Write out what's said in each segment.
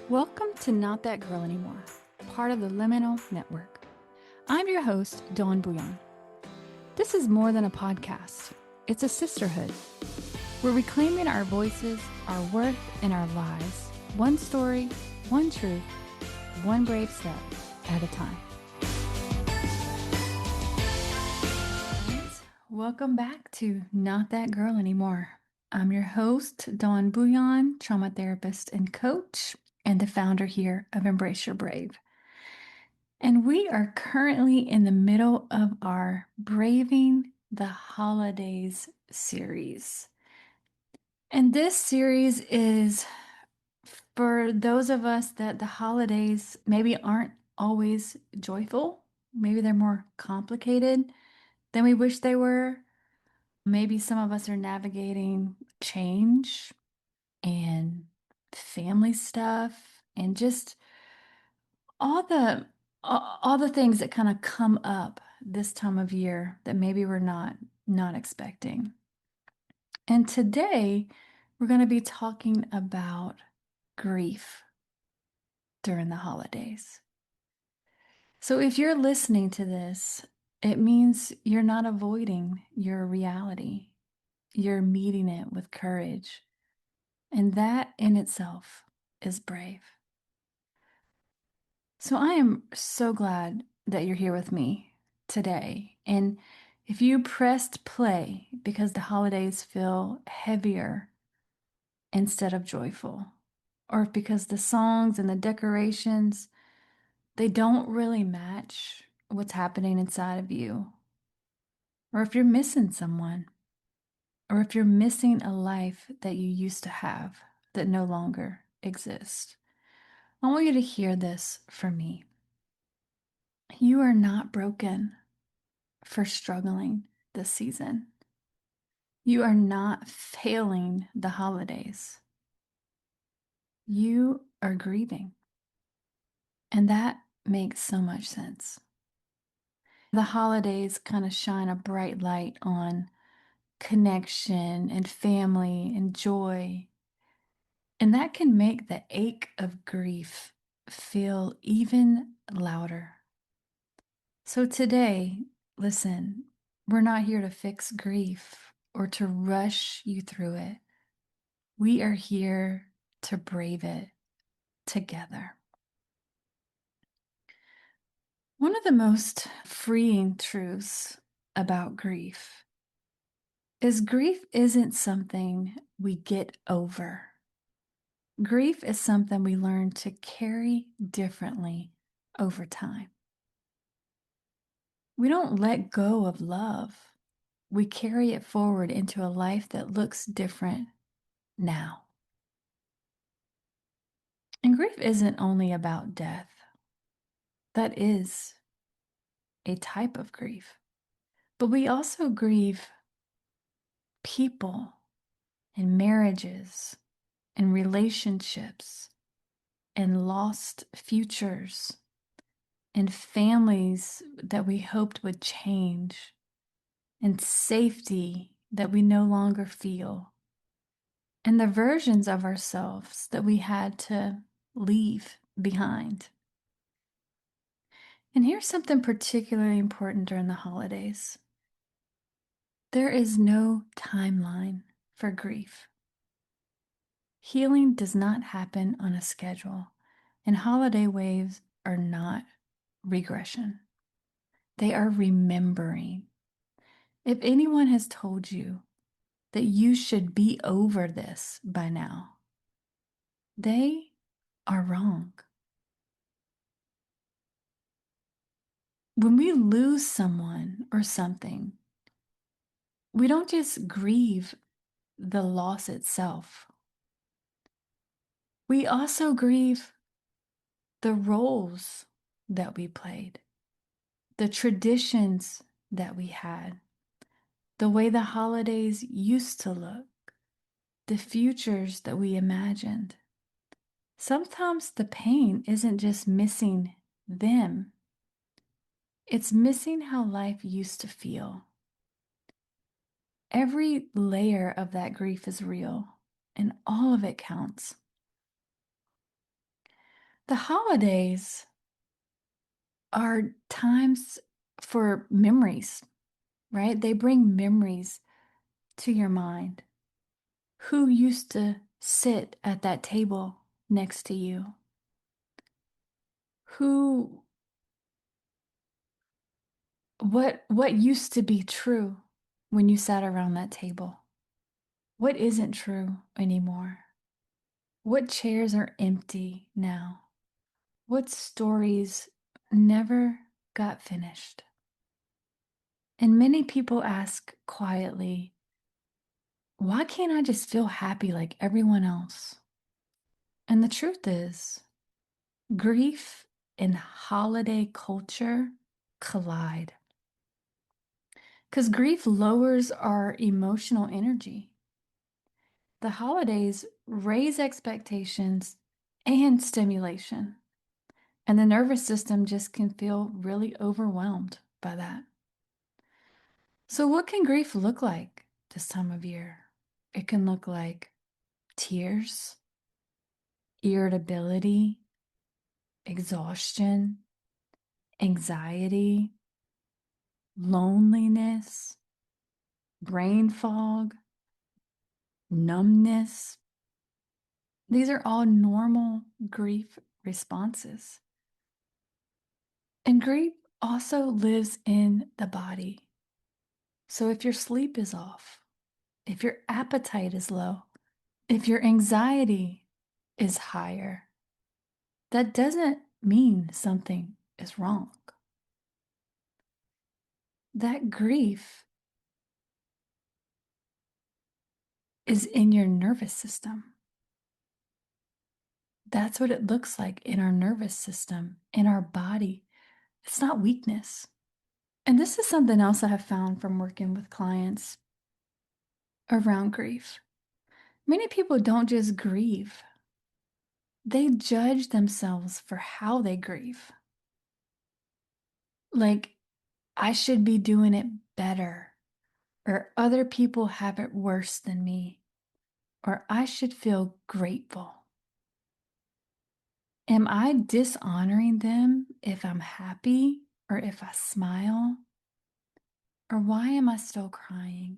Welcome to Not That Girl Anymore, part of the Liminal Network. I'm your host, Dawn Bouillion. This is more than a podcast. It's a sisterhood. We're reclaiming our voices, our worth, and our lives. One story, one truth, one brave step at a time. Welcome back to Not That Girl Anymore. I'm your host, Dawn Bouillion, trauma therapist and coach, and the founder here of Embrace Your Brave. And we are currently in the middle of our Braving the Holidays series. And this series is for those of us that the holidays maybe aren't always joyful. Maybe they're more complicated than we wish they were. Maybe some of us are navigating change and family stuff and just all the things that kind of come up this time of year that maybe we're not expecting. And today we're going to be talking about grief during the holidays. So if you're listening to this, it means you're not avoiding your reality. You're meeting it with courage. And that in itself is brave. So I am so glad that you're here with me today. And if you pressed play because the holidays feel heavier instead of joyful, or because the songs and the decorations, they don't really match what's happening inside of you, or if you're missing someone, or if you're missing a life that you used to have that no longer exists, I want you to hear this from me. You are not broken for struggling this season. You are not failing the holidays. You are grieving. And that makes so much sense. The holidays kind of shine a bright light on connection and family and joy. And that can make the ache of grief feel even louder. So today, listen, we're not here to fix grief or to rush you through it. We are here to brave it together. One of the most freeing truths about grief is grief isn't something we get over. Grief is something we learn to carry differently over time. We don't let go of love. We carry it forward into a life that looks different now. And grief isn't only about death. That is a type of grief. But we also grieve people and marriages and relationships and lost futures and families that we hoped would change and safety that we no longer feel and the versions of ourselves that we had to leave behind. And here's something particularly important during the holidays. There is no timeline for grief. Healing does not happen on a schedule, and holiday waves are not regression. They are remembering. If anyone has told you that you should be over this by now, they are wrong. When we lose someone or something, we don't just grieve the loss itself. We also grieve the roles that we played, the traditions that we had, the way the holidays used to look, the futures that we imagined. Sometimes the pain isn't just missing them, it's missing how life used to feel. Every layer of that grief is real, and all of it counts. The holidays are times for memories, right? They bring memories to your mind. Who used to sit at that table next to you? Who, what used to be true when you sat around that table? What isn't true anymore? What chairs are empty now? What stories never got finished? And many people ask quietly, why can't I just feel happy like everyone else? And the truth is, grief and holiday culture collide. Because grief lowers our emotional energy. The holidays raise expectations and stimulation, and the nervous system just can feel really overwhelmed by that. So, what can grief look like this time of year? It can look like tears, irritability, exhaustion, anxiety, loneliness, brain fog, numbness. These are all normal grief responses. And grief also lives in the body. So if your sleep is off, if your appetite is low, if your anxiety is higher, that doesn't mean something is wrong. That grief is in your nervous system. That's what it looks like in our nervous system, in our body. It's not weakness. And this is something else I have found from working with clients around grief. Many people don't just grieve, they judge themselves for how they grieve. Like, I should be doing it better, or other people have it worse than me, or I should feel grateful. Am I dishonoring them if I'm happy or if I smile? Or why am I still crying?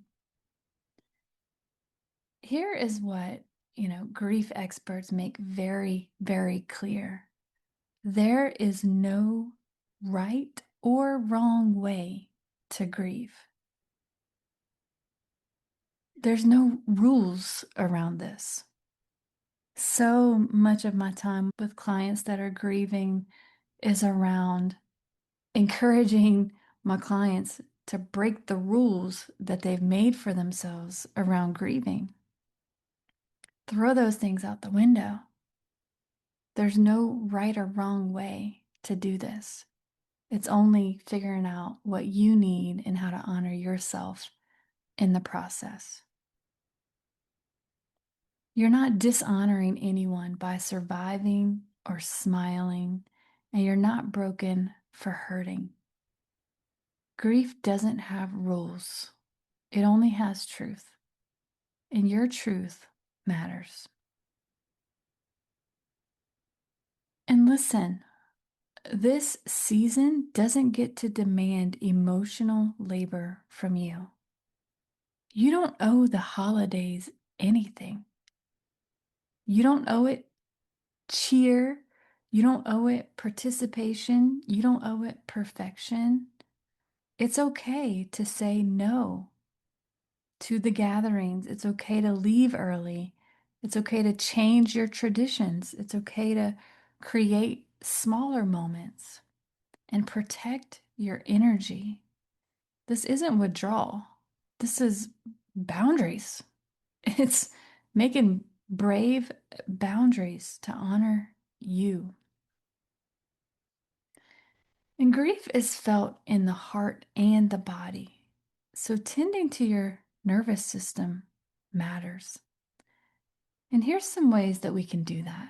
Here is what, grief experts make very, very clear. There is no right or wrong way to grieve. There's no rules around this. So much of my time with clients that are grieving is around encouraging my clients to break the rules that they've made for themselves around grieving. Throw those things out the window. There's no right or wrong way to do this. It's only figuring out what you need and how to honor yourself in the process. You're not dishonoring anyone by surviving or smiling, and you're not broken for hurting. Grief doesn't have rules, it only has truth, and your truth matters. And listen, this season doesn't get to demand emotional labor from you. You don't owe the holidays anything. You don't owe it cheer. You don't owe it participation. You don't owe it perfection. It's okay to say no to the gatherings. It's okay to leave early. It's okay to change your traditions. It's okay to create smaller moments and protect your energy. This isn't withdrawal. This is boundaries. It's making brave boundaries to honor you. And grief is felt in the heart and the body. So tending to your nervous system matters. And here's some ways that we can do that.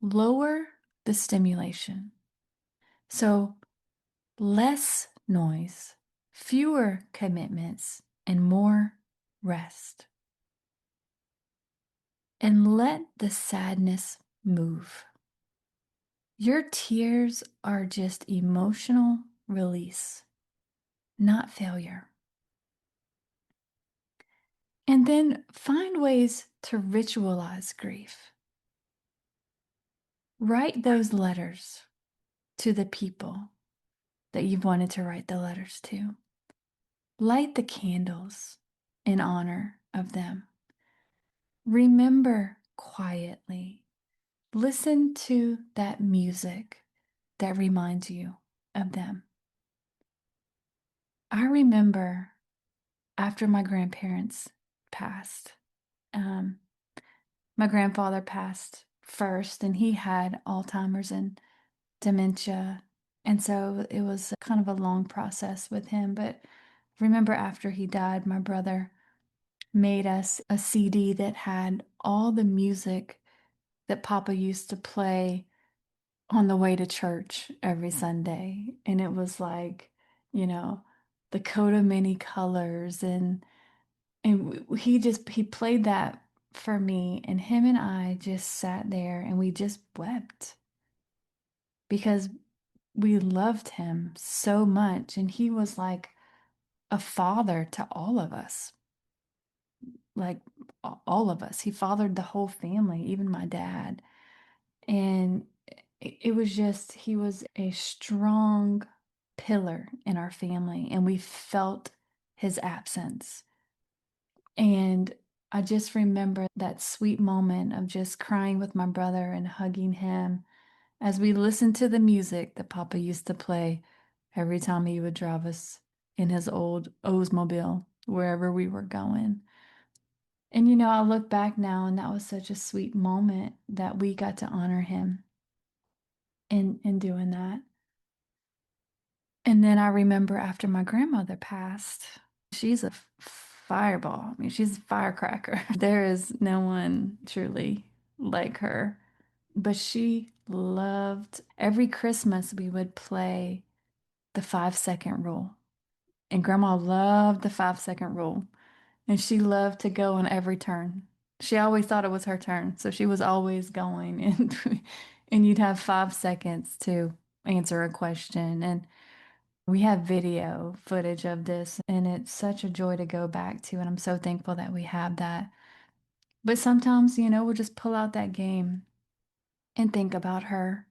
Lower the stimulation. So less noise, fewer commitments, and more rest. And let the sadness move. Your tears are just emotional release, not failure. And then find ways to ritualize grief. Write those letters to the people that you've wanted to write the letters to. Light the candles in honor of them. Remember quietly. Listen to that music that reminds you of them. I remember after my grandparents passed, um, my grandfather passed first, and he had Alzheimer's and dementia. And so it was kind of a long process with him. But remember, after he died, my brother made us a CD that had all the music that Papa used to play on the way to church every Sunday. And it was like, you know, the coat of many colors, and he played that for me, and him and I just sat there and we just wept because we loved him so much, and he was like a father to all of us, like all of us. He fathered the whole family, even my dad. And it was just, he was a strong pillar in our family, and we felt his absence. And I just remember that sweet moment of just crying with my brother and hugging him as we listened to the music that Papa used to play every time he would drive us in his old Oldsmobile wherever we were going. And I look back now, and that was such a sweet moment that we got to honor him in doing that. And then I remember after my grandmother passed, she's a fireball. I mean, she's a firecracker. There is no one truly like her. But she loved every Christmas we would play the 5-second rule. And Grandma loved the 5-second rule. And she loved to go on every turn. She always thought it was her turn. So she was always going, and you'd have 5 seconds to answer a question. And we have video footage of this, and it's such a joy to go back to. And I'm so thankful that we have that. But sometimes, we'll just pull out that game and think about her.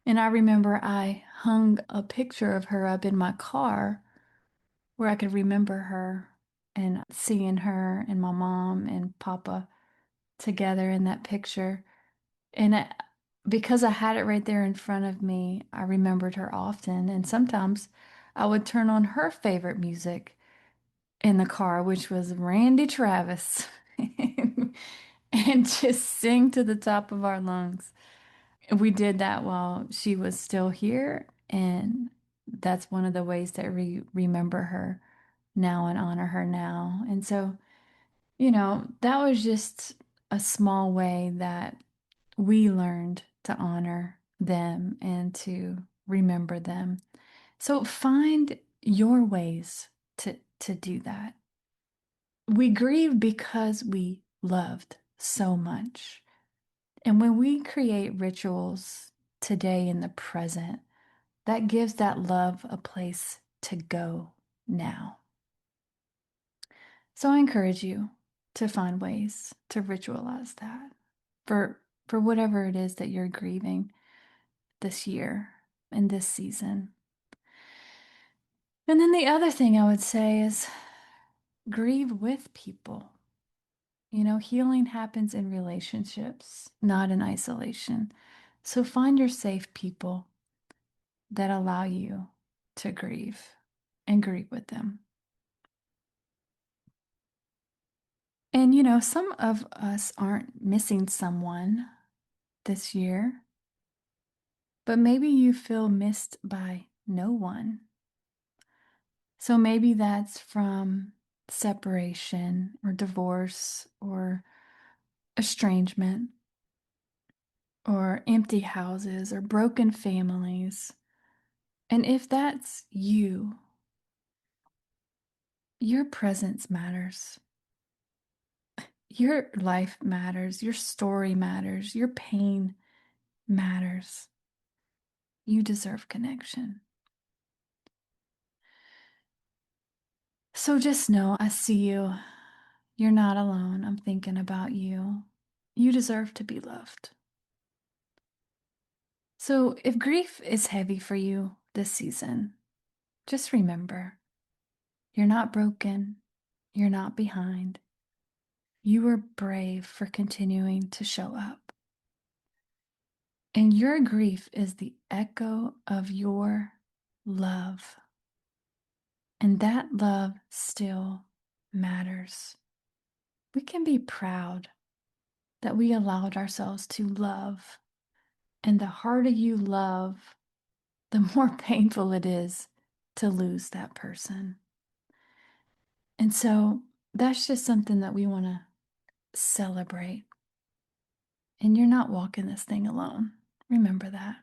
And I remember I hung a picture of her up in my car where I could remember her, and seeing her and my mom and Papa together in that picture. And because I had it right there in front of me, I remembered her often. And sometimes I would turn on her favorite music in the car, which was Randy Travis, and just sing to the top of our lungs. We did that while she was still here, and that's one of the ways that we remember her now and honor her now. And so, that was just a small way that we learned to honor them and to remember them. So find your ways to do that. We grieve because we loved so much. And when we create rituals today in the present, that gives that love a place to go now. So I encourage you to find ways to ritualize that for whatever it is that you're grieving this year and this season. And then the other thing I would say is grieve with people. Healing happens in relationships, not in isolation. So find your safe people that allow you to grieve and grieve with them. And some of us aren't missing someone this year, but maybe you feel missed by no one. So maybe that's from separation or divorce or estrangement or empty houses or broken families. And if that's you, your presence matters. Your life matters. Your story matters. Your pain matters. You deserve connection. So just know I see you. You're not alone. I'm thinking about you. You deserve to be loved. So if grief is heavy for you this season, just remember you're not broken. You're not behind. You were brave for continuing to show up. And your grief is the echo of your love. And that love still matters. We can be proud that we allowed ourselves to love. And the harder you love, the more painful it is to lose that person. And so that's just something that we want to celebrate. And you're not walking this thing alone. Remember that.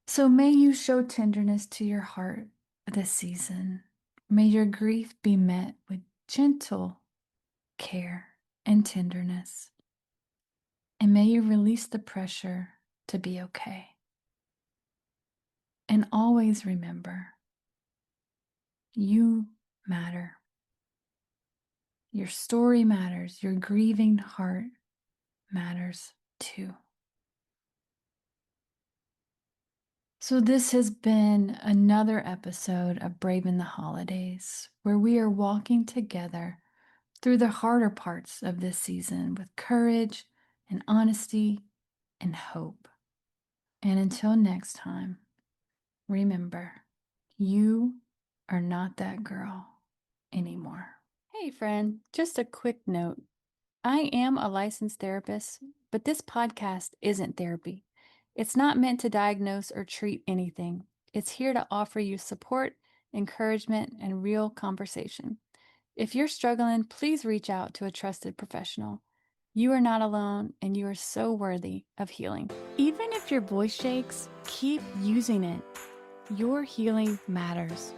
So may you show tenderness to your heart this season. May your grief be met with gentle care and tenderness. And may you release the pressure to be okay. And always remember, you matter. Your story matters. Your grieving heart matters too. So this has been another episode of Braving the Holidays, where we are walking together through the harder parts of this season with courage and honesty and hope. And until next time, remember, you are not that girl anymore. Hey friend, just a quick note. I am a licensed therapist, but this podcast isn't therapy. It's not meant to diagnose or treat anything. It's here to offer you support, encouragement, and real conversation. If you're struggling, please reach out to a trusted professional. You are not alone, and you are so worthy of healing. Even if your voice shakes, keep using it. Your healing matters.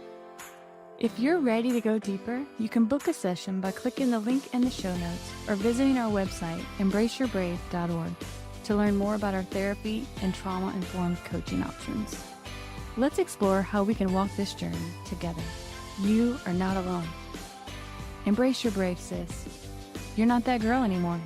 If you're ready to go deeper, you can book a session by clicking the link in the show notes or visiting our website, embraceyourbrave.org, to learn more about our therapy and trauma-informed coaching options. Let's explore how we can walk this journey together. You are not alone. Embrace your brave, sis. You're not that girl anymore.